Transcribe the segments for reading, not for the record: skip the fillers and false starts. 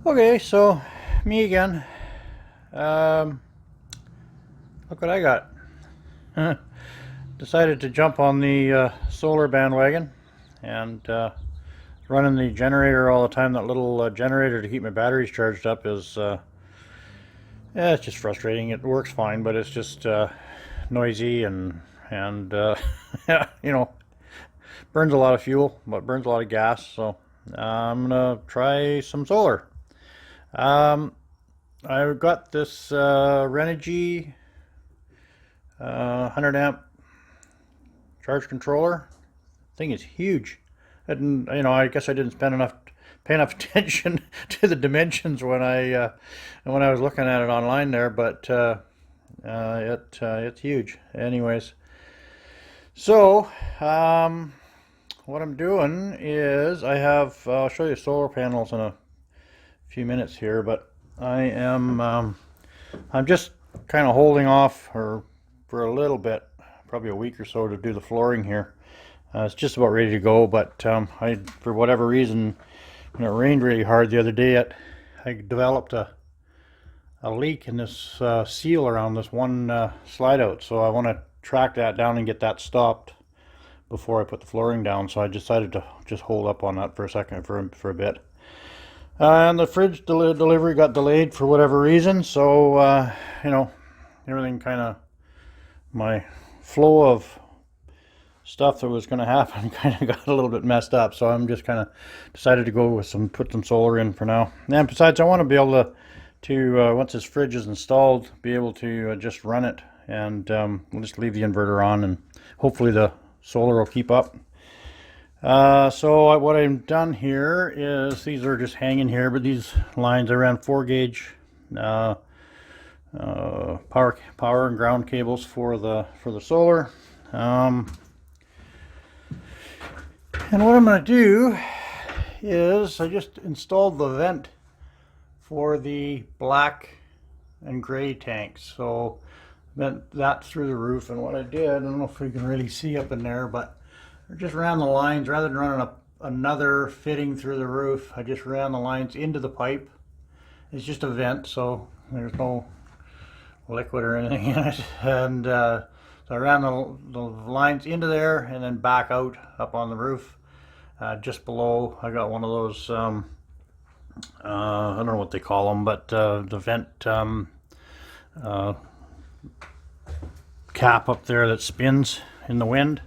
Okay, so me again. Um, Look what I got. Decided to jump on the solar bandwagon and running the generator all the time. That little generator to keep my batteries charged up is, yeah, it's just frustrating. It works fine, but it's just noisy and yeah, burns a lot of fuel, but burns a lot of gas. So I'm gonna try some solar. Um, I've got this Renogy 100 amp charge controller. Thing is huge. And I guess I didn't pay enough attention to the dimensions when I was looking at it online there, but it's huge. Anyways, so what I'm doing is I'll show you solar panels in a few minutes here, but I'm just kind of holding off for a little bit, probably a week or so, to do the flooring here. It's just about ready to go, but for whatever reason, when it rained really hard the other day, I developed a leak in this seal around this one slide out. So I want to track that down and get that stopped before I put the flooring down. So I decided to just hold up on that for a second, for a bit. And the fridge delivery got delayed for whatever reason. So everything kind of, my flow of stuff that was going to happen kind of got a little bit messed up. So I'm just kind of decided to go with put some solar in for now. And besides, I want to be able to once this fridge is installed, be able to just run it, and we'll just leave the inverter on, and hopefully the solar will keep up. So what I've done here is, these are just hanging here, but these lines, I ran 4-gauge power and ground cables for the solar. And what I'm going to do is I just installed the vent for the black and gray tanks. So vent that through the roof, and what I did, I don't know if you can really see up in there, but I just ran the lines, rather than running another fitting through the roof, I just ran the lines into the pipe. It's just a vent, so there's no liquid or anything in it. And so I ran the lines into there and then back out up on the roof. Just below, I got one of those, I don't know what they call them, but the vent cap up there that spins in the wind,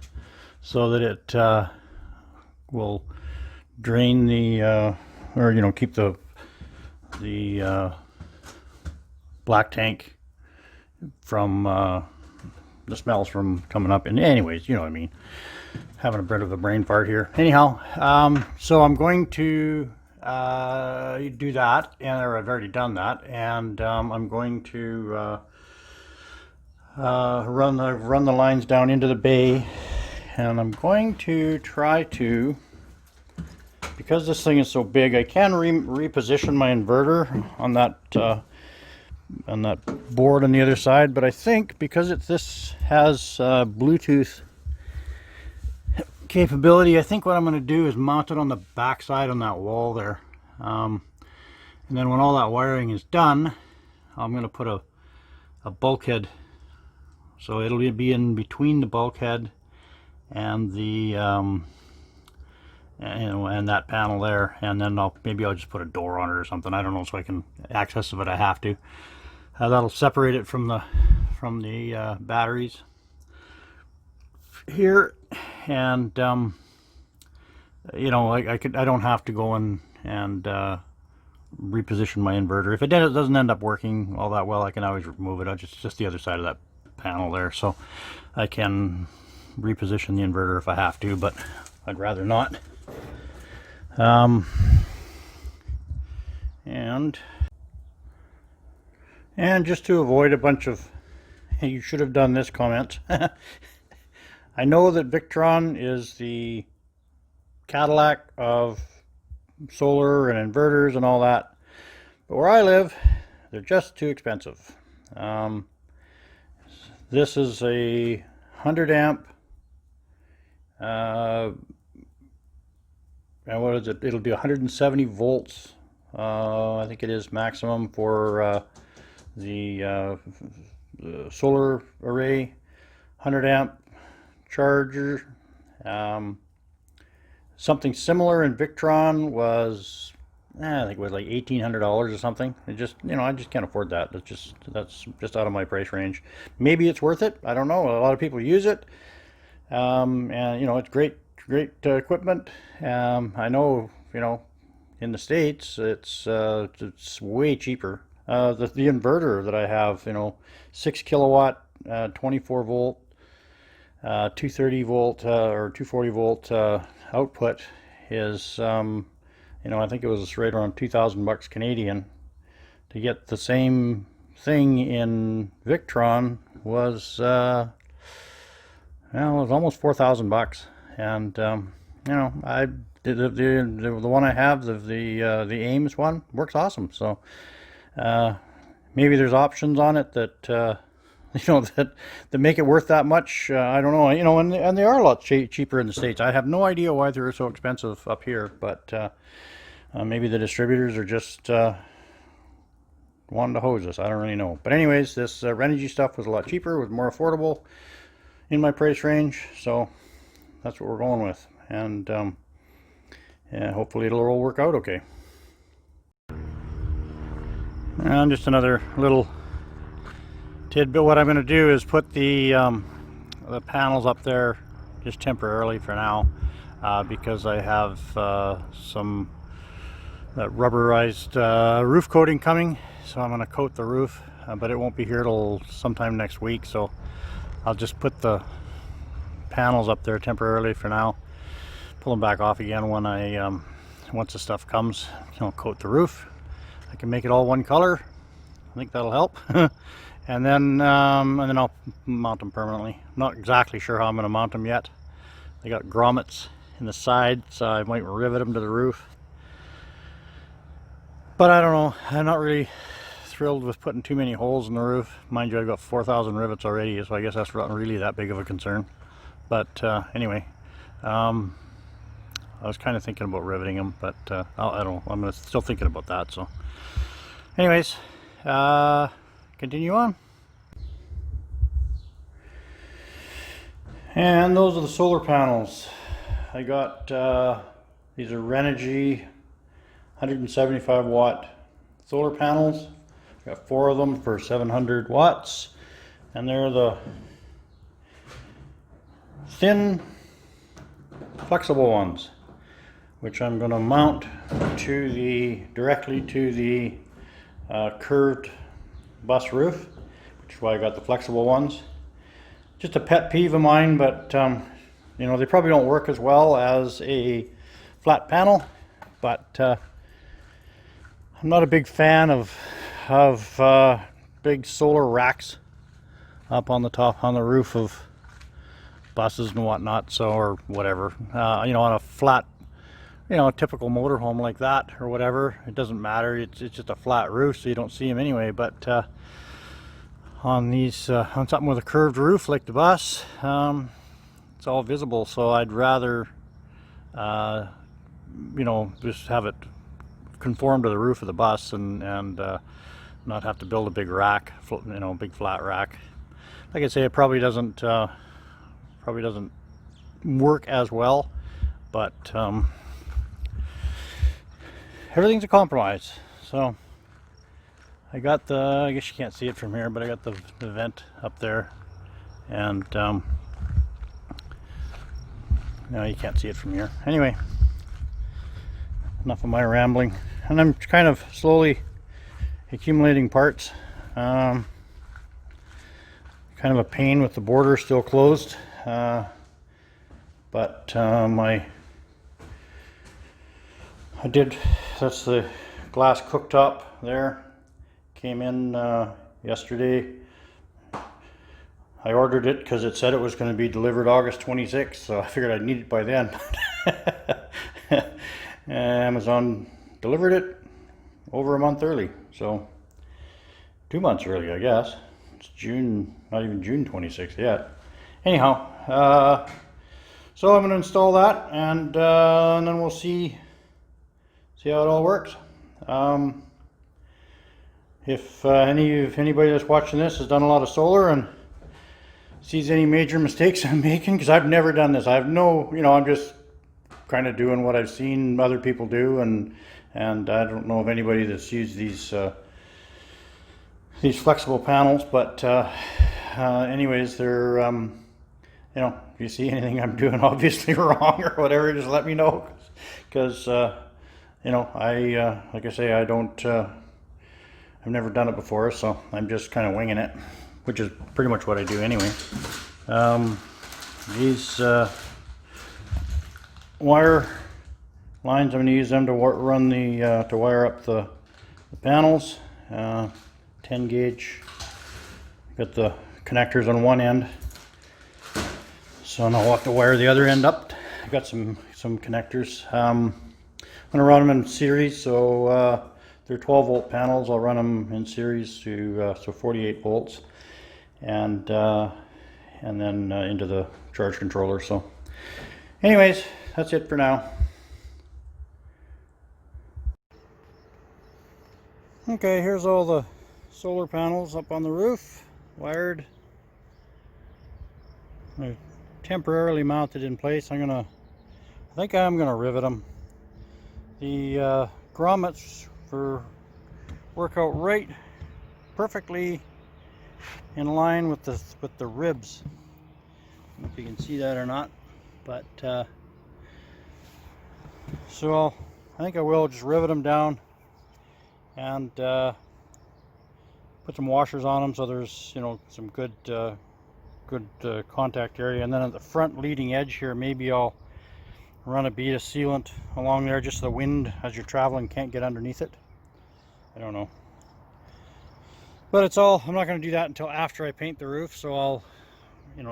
so that it will drain or keep the black tank from the smells from coming up. And anyways, you know what I mean. Having a bit of a brain fart here. Anyhow, so I'm going to do that, or I've already done that, and I'm going to run the lines down into the bay, and I'm going to try to, because this thing is so big, I can reposition my inverter on that board on the other side, but I think because this has Bluetooth capability, I think what I'm going to do is mount it on the back side on that wall there, and then when all that wiring is done, I'm going to put a bulkhead, so it'll be in between the bulkhead and the and that panel there, and then maybe I'll just put a door on it or something, I don't know, so I can access it if I have to. That'll separate it from the batteries here, and I don't have to go in and reposition my inverter. If it doesn't end up working all that well, I can always remove it. Just the other side of that panel there, so I can reposition the inverter if I have to, but I'd rather not. And just to avoid a bunch of "you should have done this" comments, I know that Victron is the Cadillac of solar and inverters and all that, but where I live, they're just too expensive. This is a 100 amp, and what is it? It'll do 170 volts I think it is maximum for the solar array, 100 amp charger. Something similar in Victron was, I think it was like $1,800 or something. It just, I just can't afford that. That's just out of my price range. Maybe it's worth it. I don't know. A lot of people use it, and it's great equipment. I know, in the States it's way cheaper. The inverter that I have, 6 kilowatt, 24 volt, 230 volt or 240 volt output is, I think it was right around 2,000 bucks Canadian. To get the same thing in Victron was, it was almost 4,000 bucks. And I did the one I have, the Ames one, works awesome. So maybe there's options on it that that make it worth that much. I don't know. And they are a lot cheaper in the States. I have no idea why they're so expensive up here, but maybe the distributors are just wanting to hose us. I don't really know. But anyways, this Renogy stuff was a lot cheaper, was more affordable in my price range. So that's what we're going with. And yeah, hopefully it'll all work out okay. And just another little tidbit. What I'm going to do is put the panels up there just temporarily for now, because I have some rubberized roof coating coming. So I'm going to coat the roof, but it won't be here till sometime next week. So I'll just put the panels up there temporarily for now. Pull them back off again when I once the stuff comes. Coat the roof. I can make it all one color. I think that'll help. and then I'll mount them permanently. I'm not exactly sure how I'm going to mount them yet. They got grommets in the side, so I might rivet them to the roof. But I don't know. I'm not really thrilled with putting too many holes in the roof. Mind you, I've got 4,000 rivets already, so I guess that's not really that big of a concern. But anyway, I was kind of thinking about riveting them, but I don't know. I'm still thinking about that. So anyways, continue on. And those are the solar panels. I got, these are Renogy 175 watt solar panels. Got 4 of them for 700 watts. And they're the thin, flexible ones, which I'm going to mount directly to the curved bus roof, which is why I got the flexible ones. Just a pet peeve of mine, but they probably don't work as well as a flat panel. But I'm not a big fan of big solar racks up on the top, on the roof of buses and whatnot. So, or whatever, on a flat, a typical motorhome like that or whatever, it doesn't matter. It's just a flat roof, so you don't see them anyway. But on these, on something with a curved roof like the bus, it's all visible. So I'd rather, just have it conform to the roof of the bus and not have to build a big rack, big flat rack. Like I say, it probably doesn't work as well, but everything's a compromise. So I got I guess you can't see it from here, but I got the vent up there, and no, you can't see it from here. Anyway, enough of my rambling, and I'm kind of slowly accumulating parts. Kind of a pain with the border still closed, but that's the glass cooktop there. Came in yesterday. I ordered it because it said it was going to be delivered August 26th, so I figured I'd need it by then. Amazon delivered it over a month early, so 2 months early, I guess. It's June, not even June 26th yet. Anyhow, so I'm going to install that, and then we'll see how it all works. Um, if anybody that's watching this has done a lot of solar and sees any major mistakes I'm making, because I've never done this. I have no, I'm just kind of doing what I've seen other people do, and I don't know of anybody that's used these flexible panels. But anyways, they're if you see anything I'm doing obviously wrong or whatever, just let me know, because I like I say, I don't. I've never done it before, so I'm just kind of winging it, which is pretty much what I do anyway. These wire lines, I'm going to use them to run to wire up the panels. 10 gauge. Got the connectors on one end, so now I'll have to wire the other end up. I've got some connectors. I'm going to run them in series, so they're 12 volt panels. I'll run them in series to so 48 volts, and then into the charge controller. So anyways, that's it for now. Okay, here's all the solar panels up on the roof, wired. They're temporarily mounted in place. I think I'm gonna rivet them. The grommets work out right perfectly in line with the ribs. I don't know if you can see that or not, but so I think I will just rivet them down and put some washers on them, so there's some good contact area. And then at the front leading edge here, maybe I'll run a bead of sealant along there, just so the wind as you're traveling can't get underneath it. I don't know, but I'm not going to do that until after I paint the roof. So I'll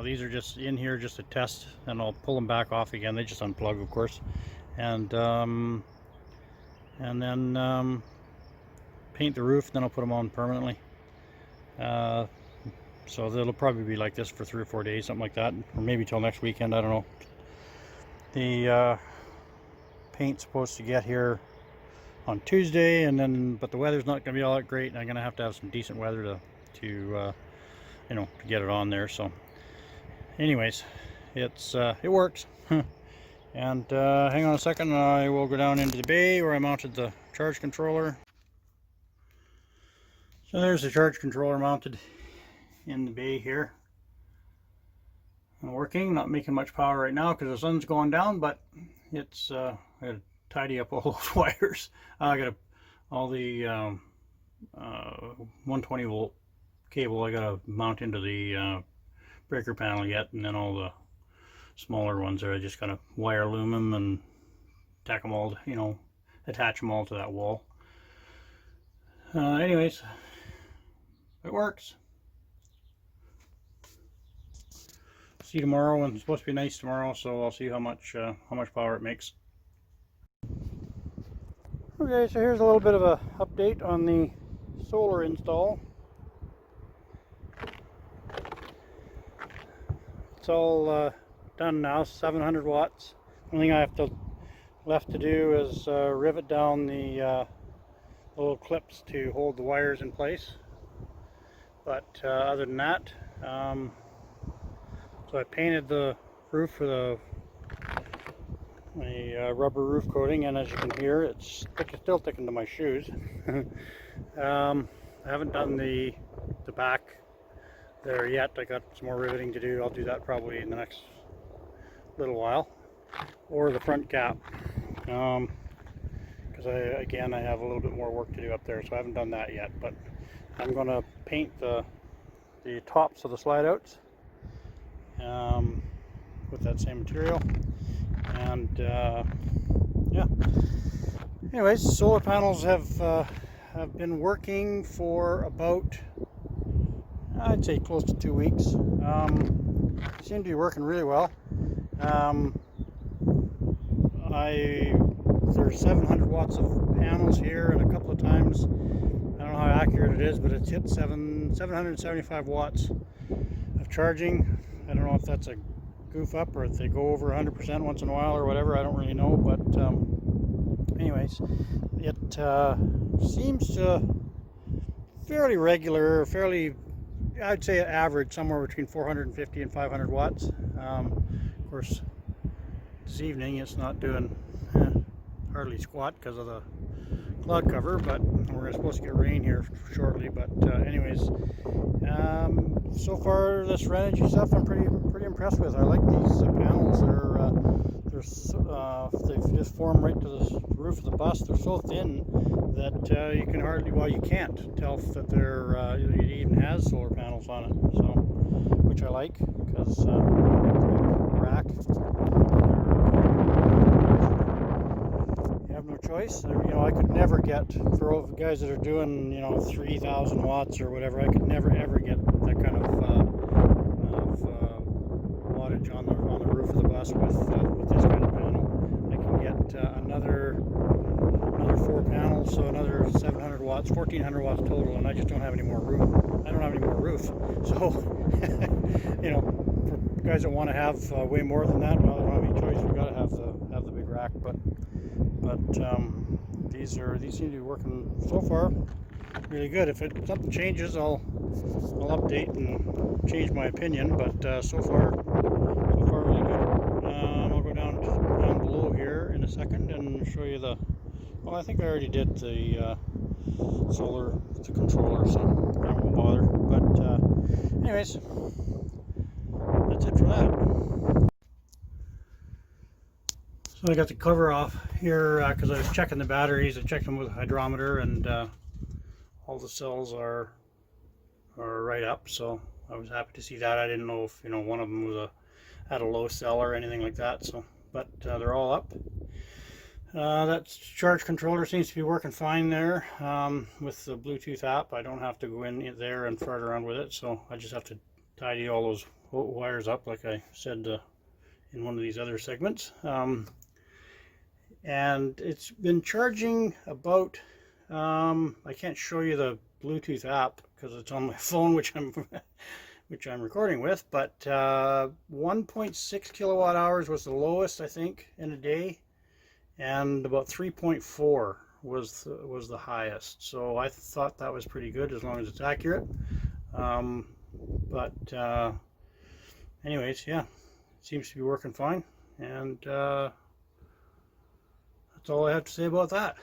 these are just in here just to test, and I'll pull them back off again. They just unplug, of course, and then paint the roof. Then I'll put them on permanently. So it'll probably be like this for 3 or 4 days, something like that, or maybe till next weekend. I don't know. The paint's supposed to get here on Tuesday, but the weather's not going to be all that great, and I'm going to have some decent weather to get it on there. So anyways, it works. And hang on a second, I will go down into the bay where I mounted the charge controller. So there's the charge controller mounted in the bay here. Working, not making much power right now because the sun's going down, but it's I gotta tidy up all those wires. I gotta all the 120 volt cable I gotta mount into the breaker panel yet, and then all the smaller ones there I just gotta wire loom them and tack them all, attach them all to that wall. Anyways, it works. See you tomorrow, and it's supposed to be nice tomorrow, so I'll see how much power it makes. Okay, so here's a little bit of a update on the solar install. It's all done now, 700 watts. The only thing I have left to do is rivet down the little clips to hold the wires in place. But other than that, so I painted the roof with a rubber roof coating, and as you can hear, it's still sticking to my shoes. I haven't done the back there yet. I got some more riveting to do. I'll do that probably in the next little while, or the front cap, because I have a little bit more work to do up there, so I haven't done that yet. But I'm going to paint the tops of the slide outs with that same material, and yeah. Anyways, solar panels have been working for about, I'd say, close to 2 weeks. They seem to be working really well. There's 700 watts of panels here, and a couple of times, I don't know how accurate it is, but it's hit 775 watts of charging. I don't know if that's a goof up or if they go over 100% once in a while or whatever. I don't really know, but anyway. anyways, it seems to fairly regular, fairly, I'd say average, somewhere between 450 and 500 watts. Of course, this evening it's not doing hardly squat because of the cloud cover, but we're supposed to get rain here shortly. But anyways, so far this Renogy stuff I'm pretty impressed with. I like these panels. They've just formed right to the roof of the bus. They're so thin that you can hardly, well, you can't tell that they're it even has solar panels on it. So, which I like because rack. You have no choice. You know, I could never get, for all the guys that are doing, you know, 3,000 watts or whatever, I could never ever get that kind of wattage on the roof of the bus with this kind of panel. I can get another 4 panels, so another 700 watts, 1,400 watts total, and I just don't have any more room. I don't have any more roof. So, you know, for guys that want to have way more than that, well, they don't have any choice. We've got to have the big rack, but these seem to be working so far really good. If something changes, I'll update and change my opinion. But so far really good. I'll go down below here in a second and show you the. Well, I think I already did the solar, the controller, so I won't bother. But anyways, that's it for that. So I got the cover off here because I was checking the batteries. I checked them with a hydrometer, and all the cells are right up. So I was happy to see that. I didn't know if, you know, one of them was had a low cell or anything like that. So, but they're all up. That charge controller seems to be working fine there with the Bluetooth app. I don't have to go in there and fart around with it, so I just have to tidy all those wires up, like I said in one of these other segments. And it's been charging about, I can't show you the Bluetooth app because it's on my phone, which I'm recording with, but 1.6 kilowatt hours was the lowest, I think, in a day, and about 3.4 was the highest. So I thought that was pretty good, as long as it's accurate. But anyways, yeah, it seems to be working fine, and that's all I have to say about that.